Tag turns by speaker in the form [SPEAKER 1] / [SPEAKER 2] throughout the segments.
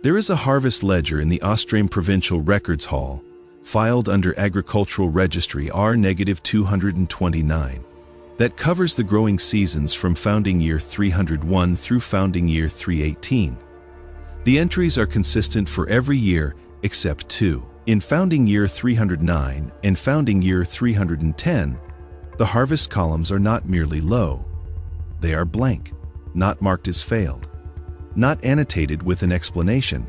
[SPEAKER 1] There is a harvest ledger in the Ostrame Provincial Records Hall, filed under Agricultural Registry R-229, that covers the growing seasons from founding year 301 through founding year 318. The entries are consistent for every year except two. In founding year 309 and founding year 310, the harvest columns are not merely low. They are blank, not marked as failed, not annotated with an explanation,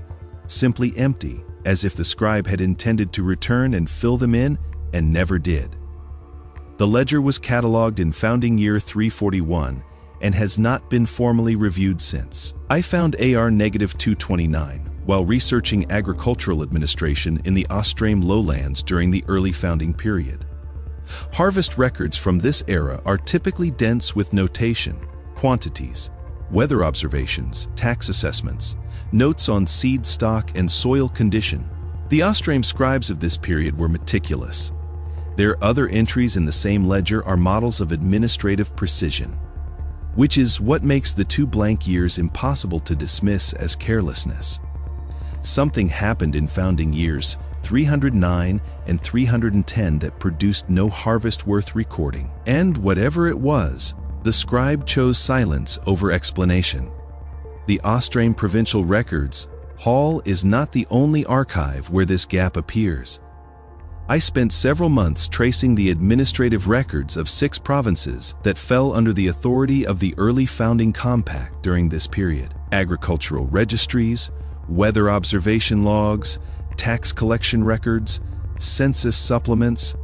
[SPEAKER 1] simply empty, as if the scribe had intended to return and fill them in and never did. The ledger was catalogued in founding year 341 and has not been formally reviewed since. I found AR-229 while researching agricultural administration in the Ostrame lowlands during the early founding period. Harvest records from this era are typically dense with notation, quantities, weather observations, tax assessments, notes on seed stock and soil condition. The Ostrame scribes of this period were meticulous. Their other entries in the same ledger are models of administrative precision, which is what makes the two blank years impossible to dismiss as carelessness. Something happened in founding years 309 and 310 that produced no harvest worth recording. And whatever it was, the scribe chose silence over explanation. The Ostrame Provincial Records Hall is not the only archive where this gap appears. I spent several months tracing the administrative records of 6 provinces that fell under the authority of the early founding compact during this period. Agricultural registries, weather observation logs, tax collection records, census supplements,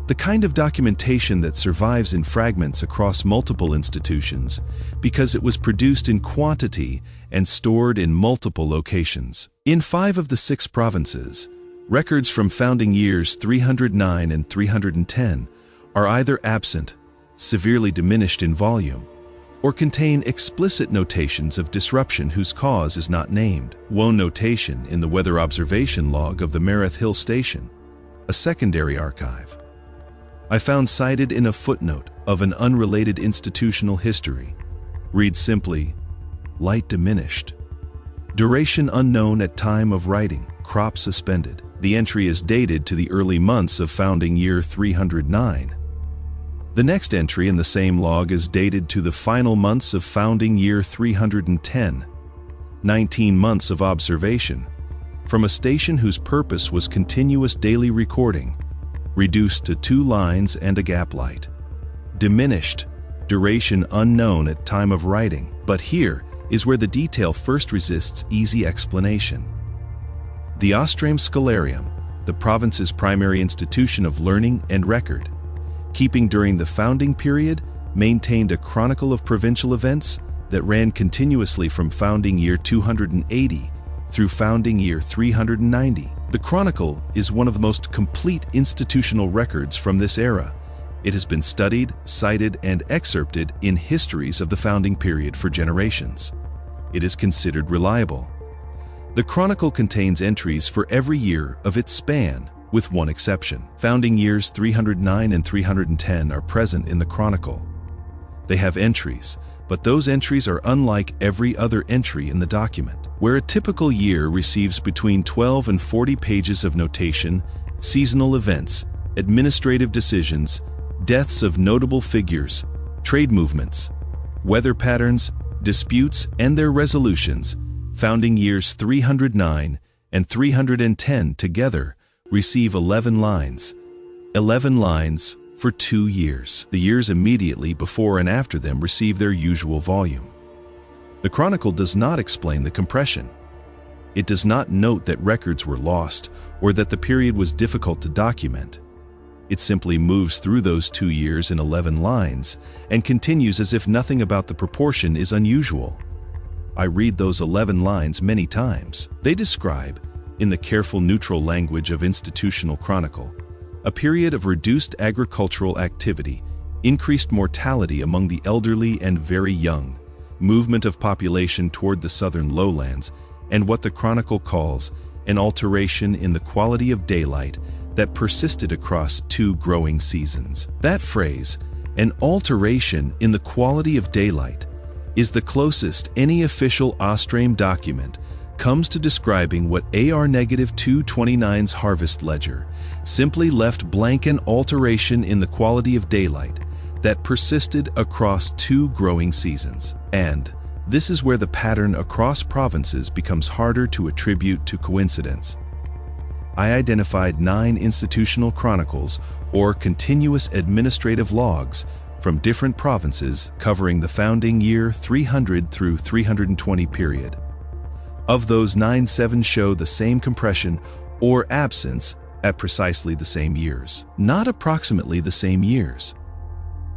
[SPEAKER 1] the kind of documentation that survives in fragments across multiple institutions because it was produced in quantity and stored in multiple locations. In 5 of the 6 provinces, records from founding years 309 and 310 are either absent, severely diminished in volume, or contain explicit notations of disruption whose cause is not named. One notation in the weather observation log of the Merrath Hills station, a secondary archive, I found cited in a footnote of an unrelated institutional history, reads simply, "Light diminished. Duration unknown at time of writing, crop suspended." The entry is dated to the early months of founding year 309. The next entry in the same log is dated to the final months of founding year 310, 19 months of observation, from a station whose purpose was continuous daily recording, reduced to 2 lines and a gap light. Diminished, duration unknown at time of writing. But here is where the detail first resists easy explanation. The Ostrame Scholarium, the province's primary institution of learning and record keeping during the founding period, maintained a chronicle of provincial events that ran continuously from founding year 280 through founding year 390. The Chronicle is one of the most complete institutional records from this era. It has been studied, cited, and excerpted in histories of the founding period for generations. It is considered reliable. The Chronicle contains entries for every year of its span, with one exception. Founding years 309 and 310 are present in the Chronicle. They have entries, but those entries are unlike every other entry in the document. Where a typical year receives between 12 and 40 pages of notation, seasonal events, administrative decisions, deaths of notable figures, trade movements, weather patterns, disputes, and their resolutions, founding years 309 and 310 together receive 11 lines. 11 lines for 2 years. The years immediately before and after them receive their usual volume. The Chronicle does not explain the compression. It does not note that records were lost or that the period was difficult to document. It simply moves through those 2 years in 11 lines and continues as if nothing about the proportion is unusual. I read those 11 lines many times. They describe, in the careful neutral language of institutional chronicle, a period of reduced agricultural activity, increased mortality among the elderly and very young, movement of population toward the southern lowlands, and what the Chronicle calls an alteration in the quality of daylight that persisted across 2 growing seasons. That phrase, an alteration in the quality of daylight, is the closest any official Ostrame document comes to describing what AR-229's harvest ledger simply left blank, an alteration in the quality of daylight that persisted across 2 growing seasons. And this is where the pattern across provinces becomes harder to attribute to coincidence. I identified 9 institutional chronicles, or continuous administrative logs, from different provinces covering the founding year 300 through 320 period. Of those 9, 7 show the same compression or absence at precisely the same years. Not approximately the same years.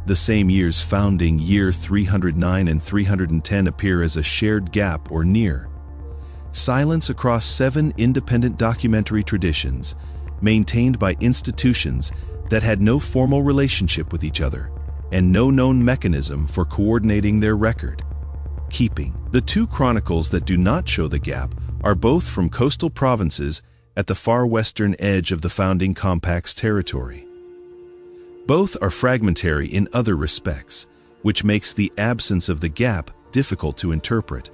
[SPEAKER 1] The same years founding year 309 and 310 appear as a shared gap or near. Silence across 7 independent documentary traditions maintained by institutions that had no formal relationship with each other and no known mechanism for coordinating their record keeping. The 2 chronicles that do not show the gap are both from coastal provinces at the far western edge of the founding compact's territory. Both are fragmentary in other respects, which makes the absence of the gap difficult to interpret.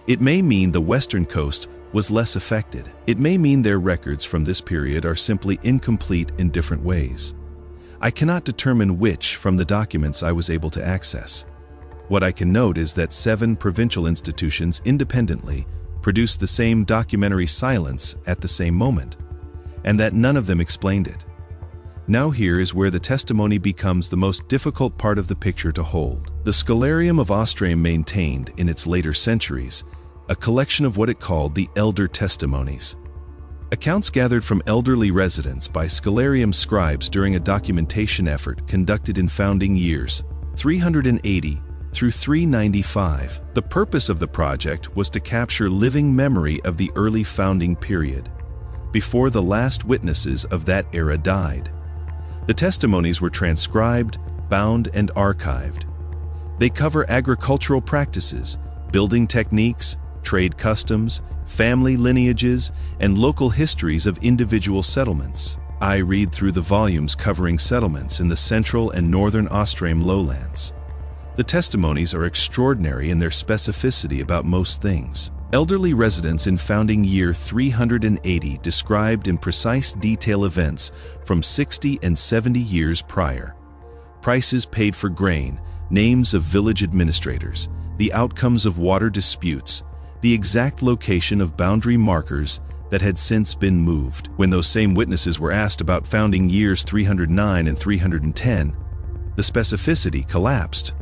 [SPEAKER 1] It may mean the western coast was less affected. It may mean their records from this period are simply incomplete in different ways. I cannot determine which from the documents I was able to access. What I can note is that 7 provincial institutions independently produced the same documentary silence at the same moment, and that none of them explained it. Now here is where the testimony becomes the most difficult part of the picture to hold. The Scholarium of Ostrame maintained, in its later centuries, a collection of what it called the Elder Testimonies. Accounts gathered from elderly residents by Scholarium scribes during a documentation effort conducted in founding years 380 through 395. The purpose of the project was to capture living memory of the early founding period, before the last witnesses of that era died. The testimonies were transcribed, bound, and archived. They cover agricultural practices, building techniques, trade customs, family lineages, and local histories of individual settlements. I read through the volumes covering settlements in the central and northern Ostrame lowlands. The testimonies are extraordinary in their specificity about most things. Elderly residents in founding year 380 described in precise detail events from 60 and 70 years prior. Prices paid for grain, names of village administrators, the outcomes of water disputes, the exact location of boundary markers that had since been moved. When those same witnesses were asked about founding years 309 and 310, the specificity collapsed.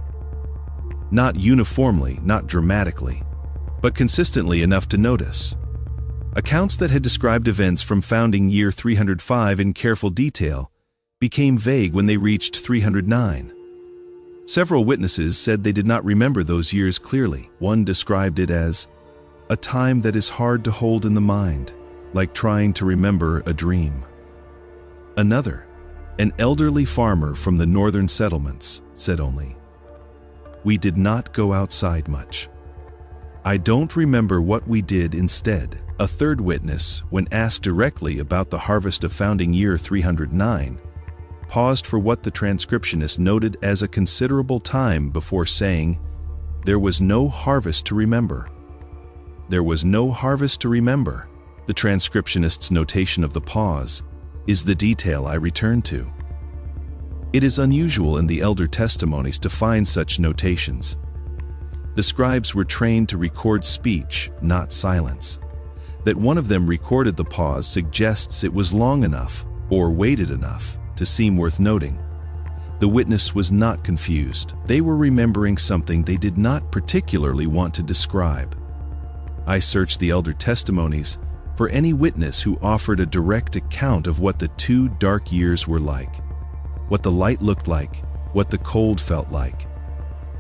[SPEAKER 1] Not uniformly, not dramatically, but consistently enough to notice. Accounts that had described events from founding year 305 in careful detail became vague when they reached 309. Several witnesses said they did not remember those years clearly. One described it as a time that is hard to hold in the mind, like trying to remember a dream. Another, an elderly farmer from the northern settlements, said only, "We did not go outside much. I don't remember what we did instead." A third witness, when asked directly about the harvest of founding year 309, paused for what the transcriptionist noted as a considerable time before saying, "There was no harvest to remember." There was no harvest to remember. The transcriptionist's notation of the pause is the detail I return to. It is unusual in the elder testimonies to find such notations. The scribes were trained to record speech, not silence. That one of them recorded the pause suggests it was long enough, or weighted enough, to seem worth noting. The witness was not confused. They were remembering something they did not particularly want to describe. I searched the elder testimonies for any witness who offered a direct account of what the 2 dark years were like, what the light looked like, what the cold felt like,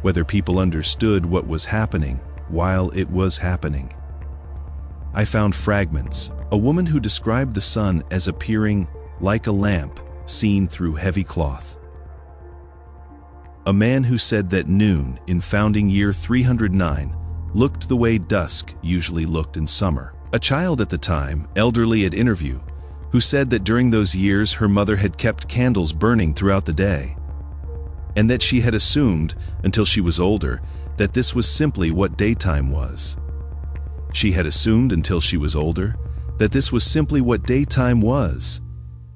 [SPEAKER 1] whether people understood what was happening while it was happening. I found fragments, a woman who described the sun as appearing like a lamp seen through heavy cloth. A man who said that noon in founding year 309 looked the way dusk usually looked in summer. A child at the time, elderly at interview, who said that during those years her mother had kept candles burning throughout the day, and that she had assumed, until she was older, that this was simply what daytime was. She had assumed until she was older that this was simply what daytime was.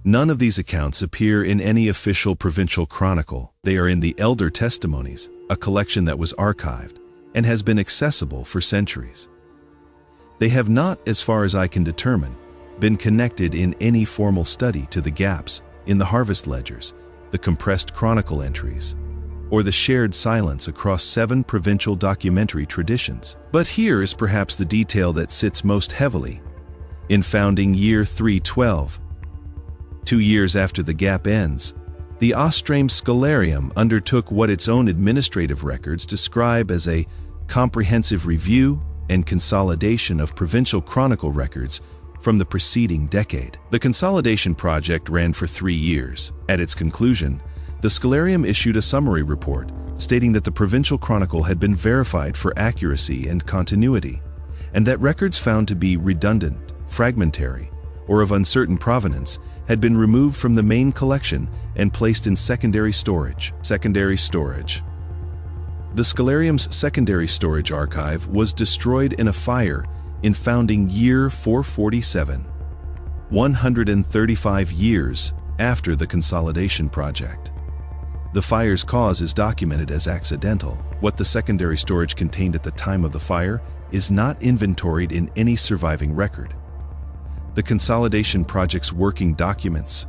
[SPEAKER 1] None of these accounts appear in any official provincial chronicle. They are in the Elder Testimonies, a collection that was archived and has been accessible for centuries. They have not, as far as I can determine, been connected in any formal study to the gaps in the harvest ledgers, the compressed chronicle entries, or the shared silence across 7 provincial documentary traditions. But here is perhaps the detail that sits most heavily. In founding year 312, 2 years after the gap ends, the Ostrame Scholarium undertook what its own administrative records describe as a comprehensive review and consolidation of provincial chronicle records from the preceding decade. The consolidation project ran for 3 years. At its conclusion, the Scholarium issued a summary report stating that the provincial chronicle had been verified for accuracy and continuity, and that records found to be redundant, fragmentary, or of uncertain provenance had been removed from the main collection and placed in secondary storage. The Scholarium's secondary storage archive was destroyed in a fire in founding year 447, 135 years after the consolidation project. The fire's cause is documented as accidental. What the secondary storage contained at the time of the fire is not inventoried in any surviving record. The consolidation project's working documents,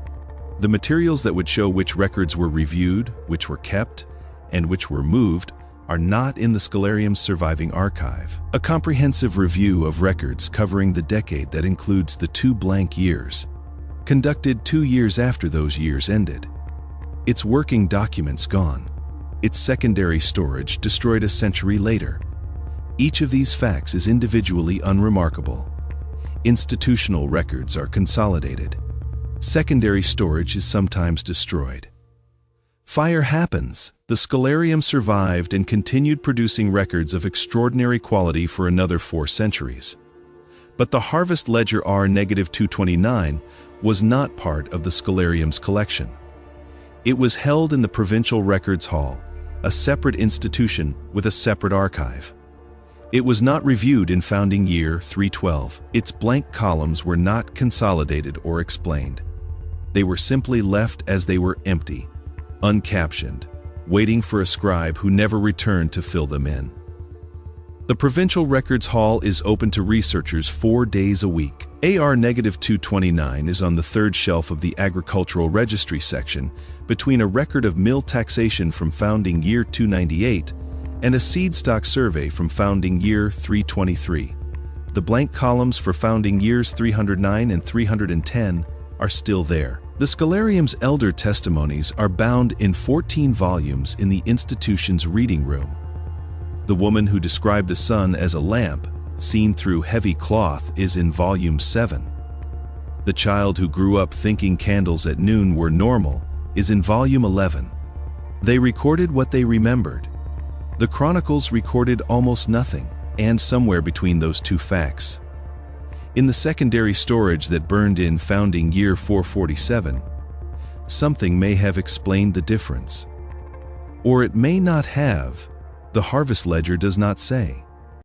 [SPEAKER 1] the materials that would show which records were reviewed, which were kept, and which were moved, are not in the Scholarium's surviving archive. A comprehensive review of records covering the decade that includes the 2 blank years, conducted 2 years after those years ended. Its working documents gone, its secondary storage destroyed a century later. Each of these facts is individually unremarkable. Institutional records are consolidated. Secondary storage is sometimes destroyed. Fire happens. The Scholarium survived and continued producing records of extraordinary quality for another 4 centuries. But the Harvest Ledger R-229 was not part of the Scholarium's collection. It was held in the Provincial Records Hall, a separate institution with a separate archive. It was not reviewed in founding year 312. Its blank columns were not consolidated or explained. They were simply left as they were, empty, uncaptioned, waiting for a scribe who never returned to fill them in. The Provincial Records Hall is open to researchers 4 days a week. AR-229 is on the 3rd shelf of the Agricultural Registry section between a record of mill taxation from founding year 298 and a seed stock survey from founding year 323. The blank columns for founding years 309 and 310 are still there. The Scholarium's Elder Testimonies are bound in 14 volumes in the institution's reading room. The woman who described the sun as a lamp, seen through heavy cloth, is in volume 7. The child who grew up thinking candles at noon were normal is in volume 11. They recorded what they remembered. The chronicles recorded almost nothing, and somewhere between those 2 facts. In the secondary storage that burned in founding year 447, something may have explained the difference. Or it may not have. The Harvest Ledger does not say.